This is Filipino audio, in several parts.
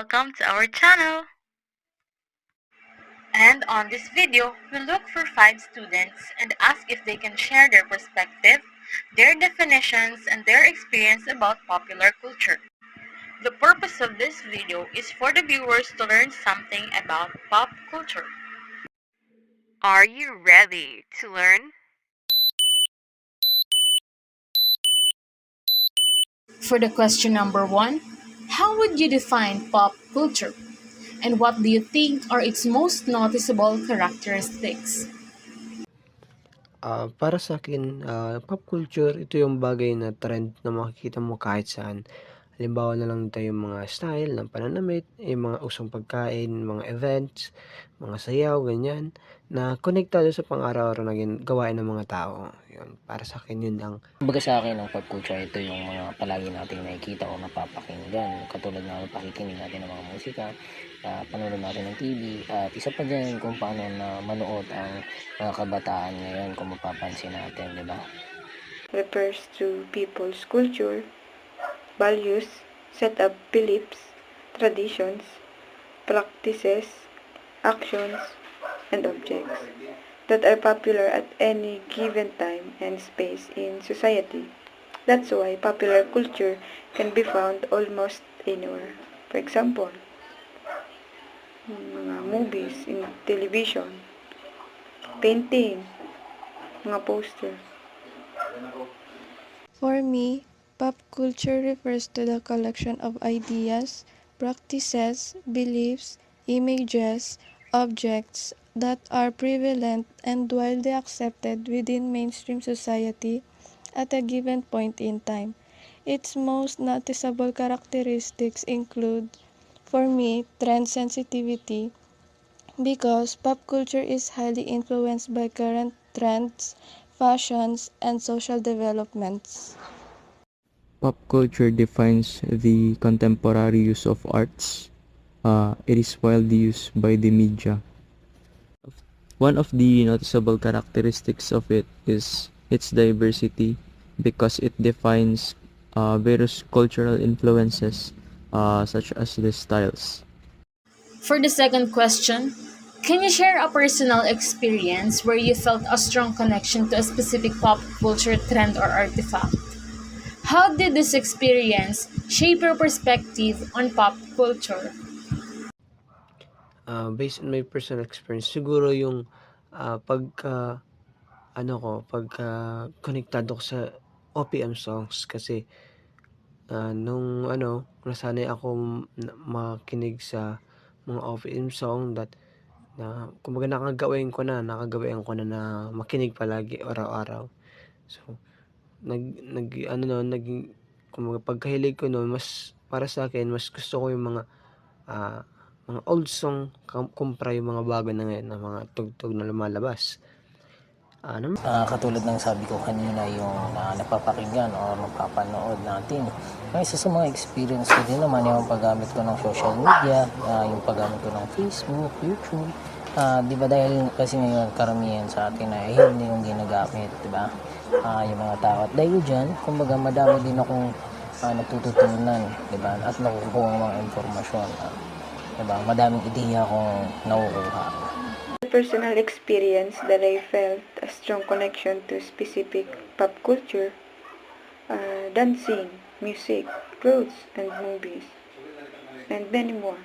welcome to our channel! And on this video, we look for 5 students and ask if they can share their perspective, their definitions, and their experience about popular culture. The purpose of this video is for the viewers to learn something about pop culture. Are you ready to learn? For the question number one, how would you define pop culture? And what do you think are its most noticeable characteristics? Para sa akin, pop culture, ito yung bagay na trend na makikita mo kahit saan. Halimbawa na lang ito yung mga style ng pananamit, yung mga usong pagkain, mga events, mga sayaw, ganyan, na konektado sa pang-araw-araw na gawain ng mga tao. Yun, para sa akin yun lang. Kumbaga sa akin ang pop culture, ito yung mga palagi nating nakikita o napapakinggan, katulad ng pakikinig natin ng mga musika, panonood natin ng TV, at isa pa dyan kung paano na manood ang mga kabataan ngayon kung mapapansin natin, di ba? Refers to people's culture, values, set of beliefs, traditions, practices, actions, and objects that are popular at any given time and space in society. That's why popular culture can be found almost anywhere. For example, mga movies, in television, painting, mga poster. For me, pop culture refers to the collection of ideas, practices, beliefs, images, objects that are prevalent and widely accepted within mainstream society at a given point in time. Its most noticeable characteristics include, for me, trend sensitivity, because pop culture is highly influenced by current trends, fashions, and social developments. Pop culture defines the contemporary use of arts. It is widely used by the media. One of the noticeable characteristics of it is its diversity because it defines various cultural influences such as the styles. For the second question, can you share a personal experience where you felt a strong connection to a specific pop culture trend or artifact? How did this experience shape your perspective on pop culture? Based on my personal experience, siguro yung pagka konektado ko sa OPM songs kasi nung nasanay ako makinig sa mga OPM song na kumbaga nakagawian ko na na makinig palagi araw-araw. So, naging kumbaga pagkahilig ko nun, mas para sa akin mas gusto ko yung mga old song kumpara yung mga bago na ngayon na mga tugtog na lumalabas. Katulad ng sabi ko kanina, yung napapakinggan o napapanood natin. Ang isa sa mga experience ko din naman yung paggamit ko ng social media, yung paggamit ko ng Facebook, YouTube. Di ba dahil kasi ngayon karamihan sa atin ay hindi yung ginagamit, di ba? Yung mga tao. At dahil dyan, kumbaga madami din akong natututunan, di ba? At nakukuha ng mga informasyon. Di ba? Madaming ideya akong nakukuha. Personal experience that I felt a strong connection to specific pop culture, dancing, music, clothes, and movies, and many more.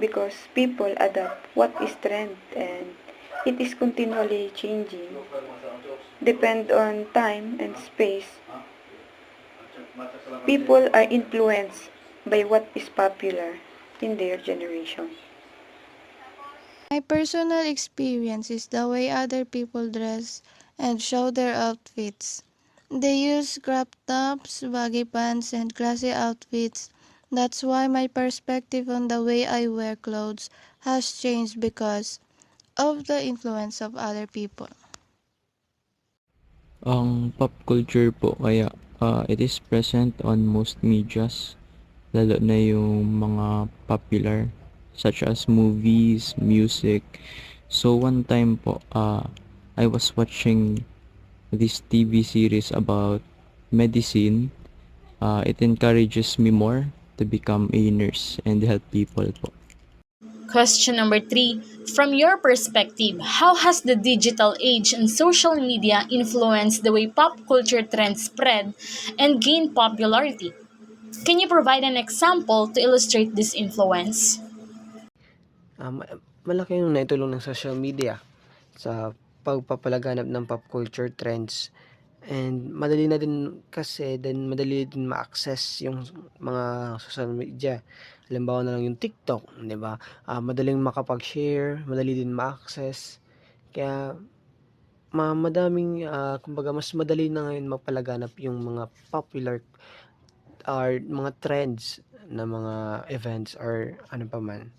Because people adapt what is trend and it is continually changing. Depend on time and space. People are influenced by what is popular in their generation. My personal experience is the way other people dress and show their outfits. They use crop tops, baggy pants, and classy outfits. That's why my perspective on the way I wear clothes has changed because of the influence of other people. Ang pop culture po kaya it is present on most medias, lalo na yung mga popular such as movies, music. So one time po, I was watching this TV series about medicine. It encourages me more to become a nurse and help people po. Question number 3. From your perspective, how has the digital age and social media influenced the way pop culture trends spread and gain popularity? Can you provide an example to illustrate this influence? Malaki yung naitulong ng social media sa pagpapalaganap ng pop culture trends, and madali na din kasi madali din ma-access yung mga social media. Halimbawa na lang yung TikTok, 'di ba? Madaling makapag-share, madali din ma-access. Kaya madaming, kumbaga mas madali na ngayon mapalaganap yung mga popular or mga trends na mga events or ano pa man.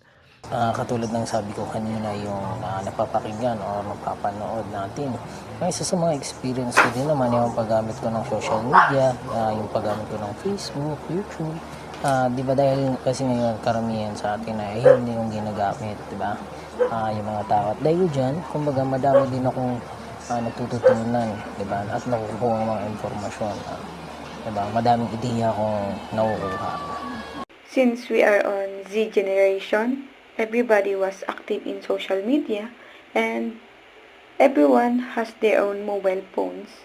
Katulad ng sabi ko kanina, yung napapakinggan o napapanood natin. Yung isa sa mga experience ko din naman yung paggamit ko ng social media, yung paggamit ko ng Facebook, YouTube. Di ba dahil kasi ngayon karamihan sa atin ay hindi yung ginagamit, di ba? Yung mga tao. At dahil dyan, kumbaga madami din akong natututunan, di ba? At nakukuha ng mga informasyon. Di ba? Madaming ideya akong nakukuha. Since we are on Z generation, everybody was active in social media and everyone has their own mobile phones.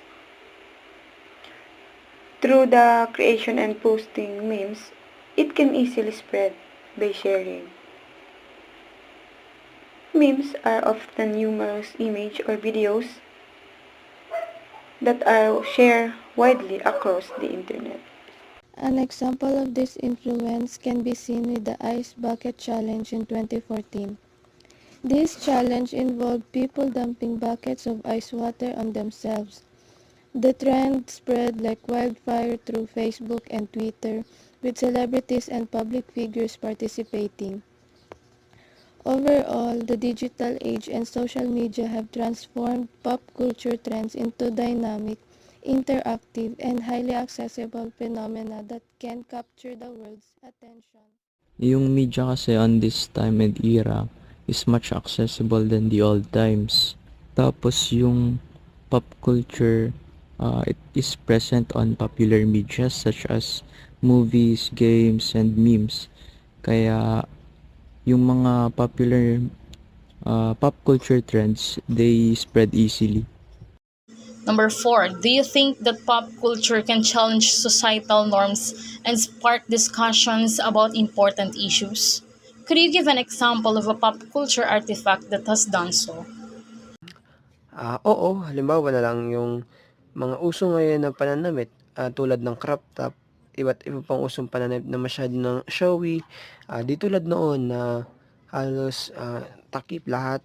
Through the creation and posting memes, it can easily spread by sharing. Memes are often numerous images or videos that are shared widely across the internet. An example of this influence can be seen with the Ice Bucket Challenge in 2014. This challenge involved people dumping buckets of ice water on themselves. The trend spread like wildfire through Facebook and Twitter, with celebrities and public figures participating. Overall, the digital age and social media have transformed pop culture trends into dynamic, interactive, and highly accessible phenomena that can capture the world's attention. Yung media kasi on this time and era is much accessible than the old times. Tapos yung pop culture, it is present on popular media such as movies, games, and memes. Kaya yung mga popular pop culture trends, they spread easily. Number 4. Do you think that pop culture can challenge societal norms and spark discussions about important issues? Could you give an example of a pop culture artifact that has done so? Oo, halimbawa na lang yung mga uso ngayon na pananamit, tulad ng crop top, iba't iba pang usong pananamit na masyadong showy, di tulad noon na halos, takip lahat,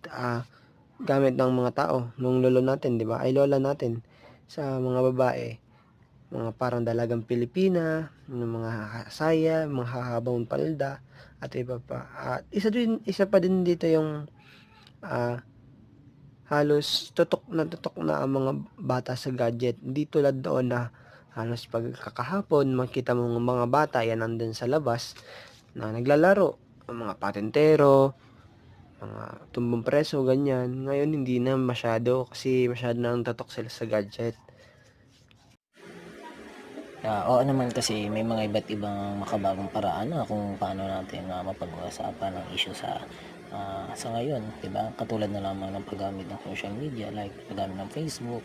gamit ng mga tao nung lolo natin, 'di ba, ay lola natin. Sa mga babae, mga parang dalagang Pilipina, yung mga saya, mga hahabang palda at iba pa. At isa pa din dito yung, ah halos tutok na ang mga bata sa gadget. Hindi tulad doon na halos pag kakahapon makita mo mga bata yan nandun sa labas na naglalaro. Ang mga patentero, mga tumbang preso, ganyan. Ngayon hindi na masyado kasi masyado nang tatok sila sa gadget. Oo naman kasi may mga iba't ibang makabagong paraan na kung paano natin mapag-uusapan ng issue sa ngayon, 'di ba? Katulad na lamang ng paggamit ng social media like paggamit ng Facebook,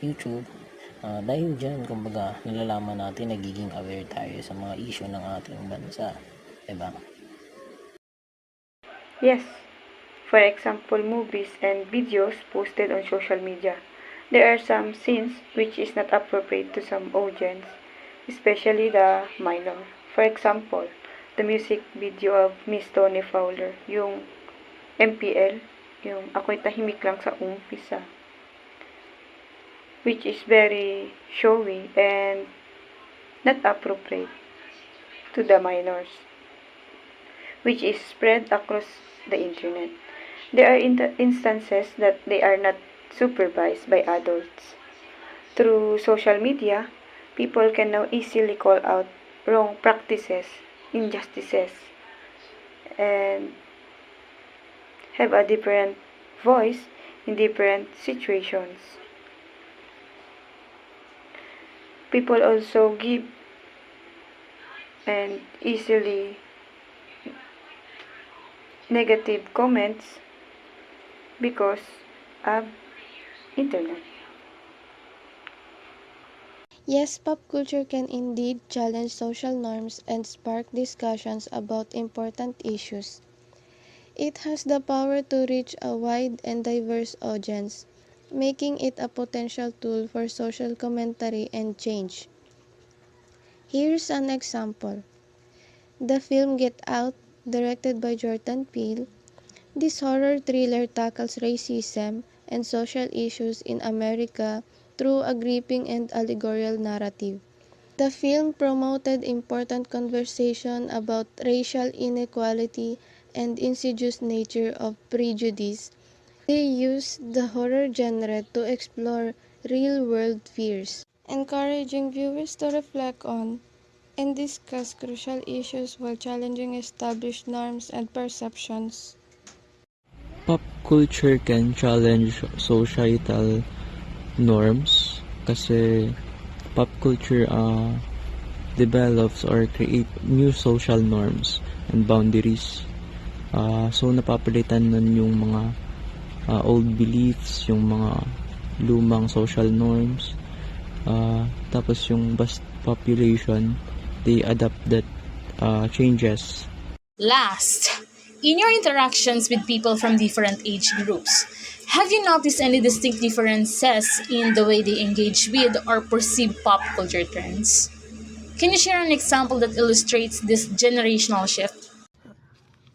YouTube. Dahil diyan, kumbaga, nalalaman natin, nagiging aware tayo sa mga issue ng ating bansa, 'di ba? Yes, for example, movies and videos posted on social media. There are some scenes which is not appropriate to some audience, especially the minor. For example, the music video of Miss Tony Fowler, yung MPL, yung Ako'y Tahimik Lang sa Umpisa, which is very showy and not appropriate to the minors, which is spread across the internet. There are instances that they are not supervised by adults. Through social media, people can now easily call out wrong practices, injustices, and have a different voice in different situations. People also give and easily negative comments because of internet. Yes, pop culture can indeed challenge social norms and spark discussions about important issues. It has the power to reach a wide and diverse audience, making it a potential tool for social commentary and change. Here's an example. The film Get Out, directed by Jordan Peele, this horror thriller tackles racism and social issues in America through a gripping and allegorical narrative. The film promoted important conversation about racial inequality and insidious nature of prejudice. They used the horror genre to explore real-world fears, encouraging viewers to reflect on and discuss crucial issues while challenging established norms and perceptions. Pop culture can challenge societal norms kasi pop culture develops or create new social norms and boundaries. So napapalitan nun yung mga old beliefs, yung mga lumang social norms. Tapos yung vast population, they adapt that changes. Last, in your interactions with people from different age groups, have you noticed any distinct differences in the way they engage with or perceive pop culture trends? Can you share an example that illustrates this generational shift?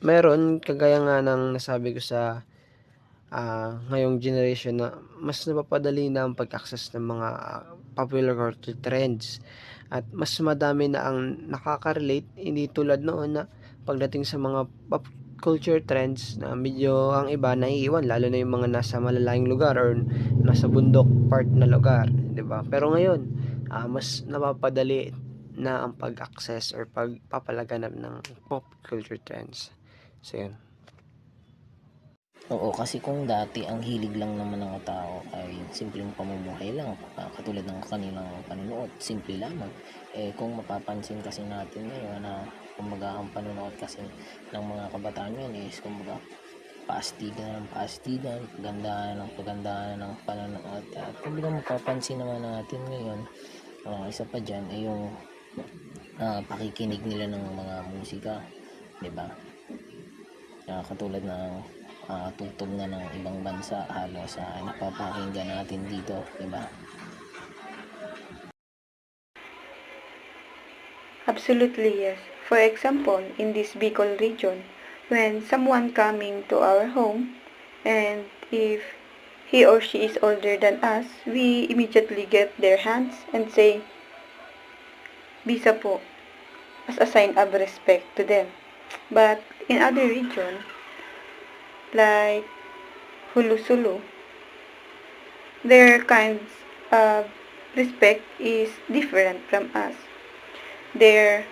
Meron, kagaya nga ng nasabi ko sa ngayong generation na mas napapadali na ang pag-access ng mga popular culture trends at mas madami na ang nakaka-relate, hindi tulad noon na pagdating sa mga pop culture trends na medyo ang iba naiiwan, lalo na yung mga nasa malalayong lugar or nasa bundok part na lugar, 'di ba? Pero ngayon, mas napapadali na ang pag-access or pagpapalaganap ng pop culture trends. So yun. Oo, kasi kung dati ang hilig lang naman ng tao ay simpleng pamumuhay lang, katulad ng kanilang panunood, simple lamang. Kung mapapansin kasi natin ngayon na kumbaga ang panunood kasi ng mga kabataan ngayon is kumbaga paastigan ng paastigan, pagandahan ng pagandahan ng panonood. At kumbaga mapapansin naman natin ngayon, isa pa dyan ay yung pakikinig nila ng mga musika, di ba? Katulad ng tugtog na ng ibang bansa halos napapakinggan natin dito, di ba? Absolutely yes. For example, in this Bicol region, when someone coming to our home and if he or she is older than us, we immediately get their hands and say, Bisa po, as a sign of respect to them. But in other region, like Hulu-Sulu, their kinds of respect is different from us. Their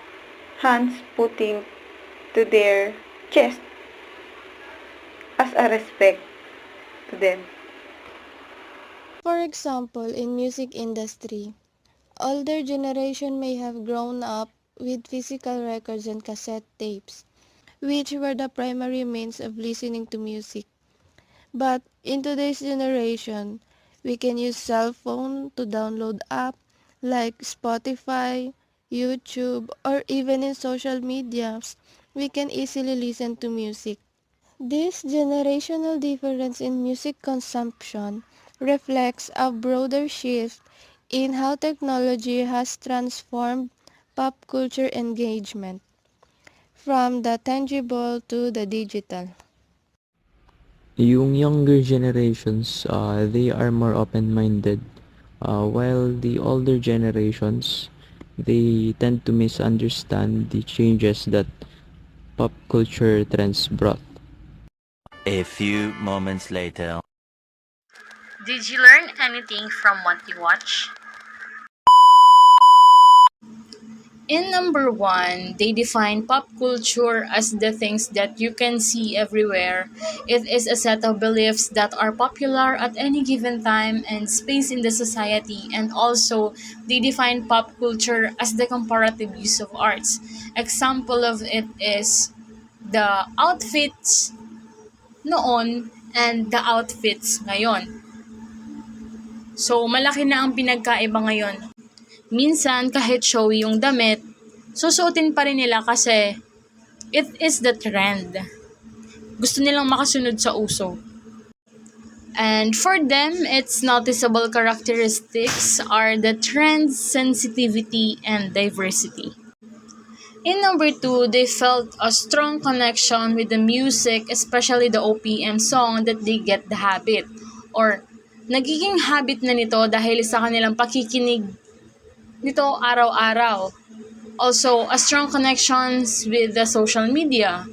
hands putting to their chest as a respect to them. For example, in music industry, older generation may have grown up with physical records and cassette tapes, which were the primary means of listening to music. But in today's generation, we can use cell phone to download apps like Spotify, YouTube, or even in social medias, we can easily listen to music. This generational difference in music consumption reflects a broader shift in how technology has transformed pop culture engagement, from the tangible to the digital. Yung younger generations, they are more open-minded, while the older generations, they tend to misunderstand the changes that pop culture trends brought. A few moments later. Did you learn anything from what you watch? In number 1, they define pop culture as the things that you can see everywhere. It is a set of beliefs that are popular at any given time and space in the society, and also they define pop culture as the comparative use of arts. Example of it is the outfits noon and the outfits ngayon. So, malaki na ang pinagkaiba ngayon. Minsan, kahit showy yung damit, susuotin pa rin nila kasi it is the trend. Gusto nilang makasunod sa uso. And for them, its noticeable characteristics are the trend, sensitivity, and diversity. In number 2, they felt a strong connection with the music, especially the OPM song that they get the habit. Or, nagiging habit na nito dahil sa kanilang pakikinig nito araw-araw. Also, a strong connections with the social media,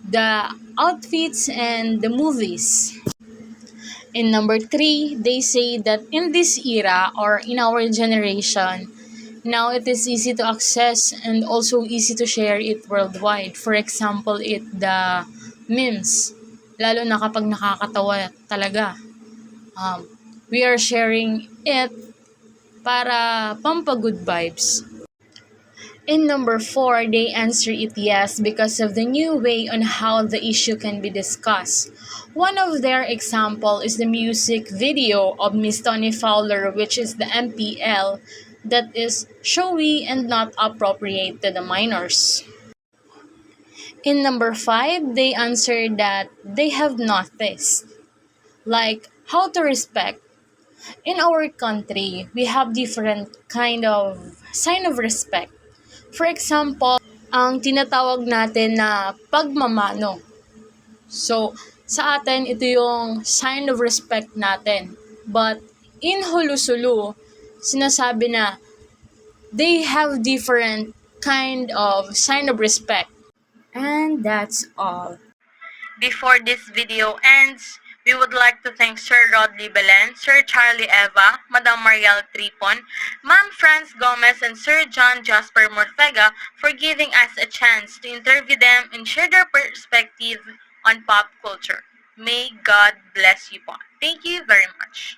the outfits, and the movies. In number 3, they say that in this era or in our generation, now it is easy to access and also easy to share it worldwide. For example, the memes, lalo na kapag nakakatawa talaga. We are sharing it para pampagood vibes. In number 4, they answer it yes because of the new way on how the issue can be discussed. One of their example is the music video of Miss Tony Fowler, which is the MPL, that is showy and not appropriate to the minors. In number 5, they answer that they have noticed, like how to respect. In our country, we have different kind of sign of respect. For example, ang tinatawag natin na pagmamano. So, sa atin, ito yung sign of respect natin. But, in Hulusulu, sinasabi na they have different kind of sign of respect. And that's all. Before this video ends, we would like to thank Sir Rodley Belen, Sir Charlie Eva, Madam Mariel Tripon, Ma'am Franz Gomez, and Sir John Jasper Morfega for giving us a chance to interview them and share their perspective on pop culture. May God bless you po. Thank you very much.